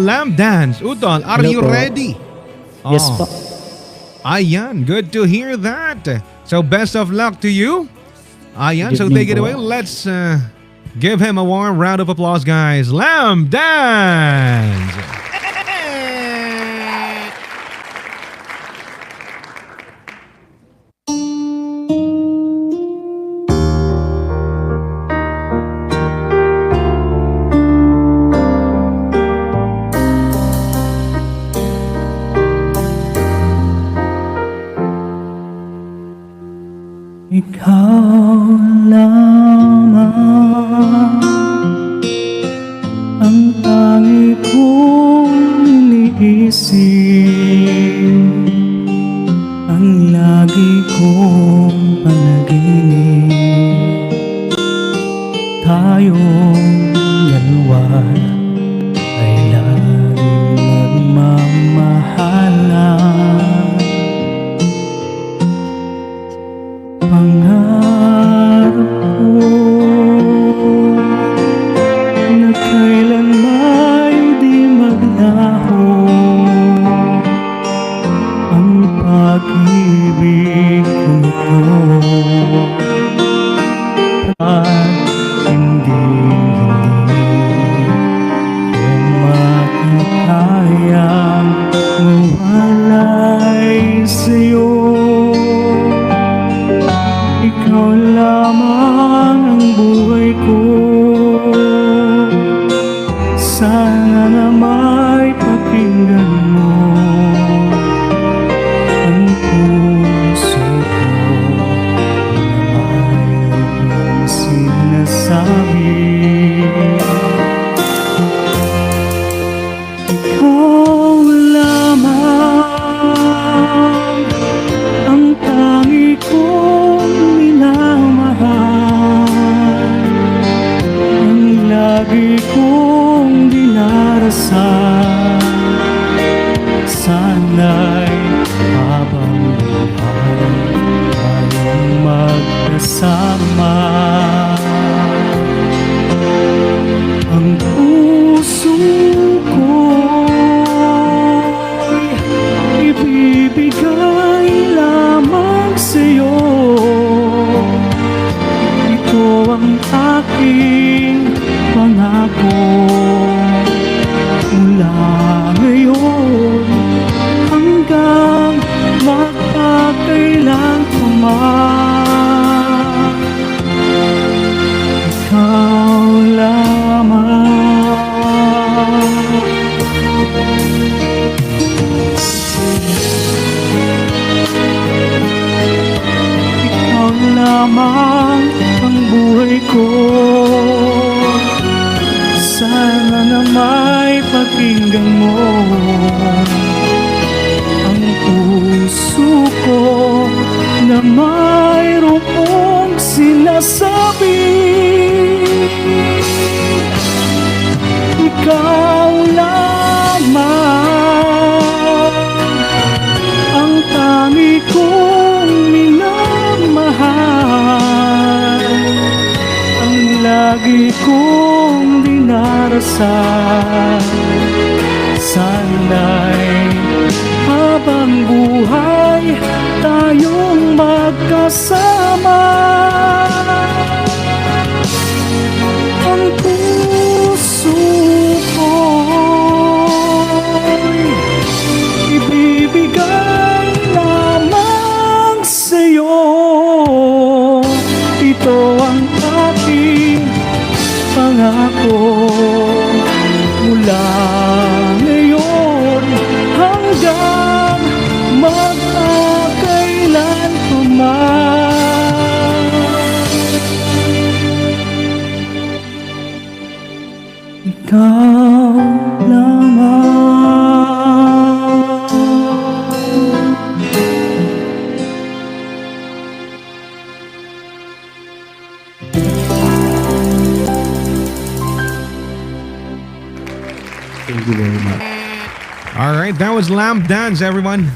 Lamb Dance. Utol, are Hello you po. ready? Yes Oh. po. Ayan, good to hear that. So best of luck to you. Ayan, Good so evening take it po. away. Let's give him a warm round of applause, guys. Lamb Dance! Ikaw lamang ang tangi kong iniisip, ang lagi kong panaginip. Tayong dalawa ay laging magmamahalan. Pangarap ko na kailanman di maglaho ang pag-ibig ko ito. At hindi ko makakayang mawalay sa'yo. Ikaw lamang ang buhay ko. Sana na may pakinggan mo ang puso ko na mayroong sinasabi. Ikaw lamang ang tangi kong minamahal, ang lagi kong dinarasal. Sana'y habang buhay tayong magkasama. Ang puso ko'y ibibigay lamang sa'yo. Ito ang aking pangako. Mula ngayon hanggang magpakailan pa man, ikaw lamang. Ikaw lamang ang buhay ko. Sana na may pakinggan mo ang puso ko na mayroong sinasabi. Ikaw lamang ang tangi kong minamahal, ang lagi kong dinarasal. Sana'y habang buhay tayong magkasama. Ang puso ko'y ibibigay lamang sa'yo. Ito ang aking pangako. Mula ngayon hanggang magpakailan pa man, ikaw lamang. Thank you very much. All right, that was Lamb Dance, everyone.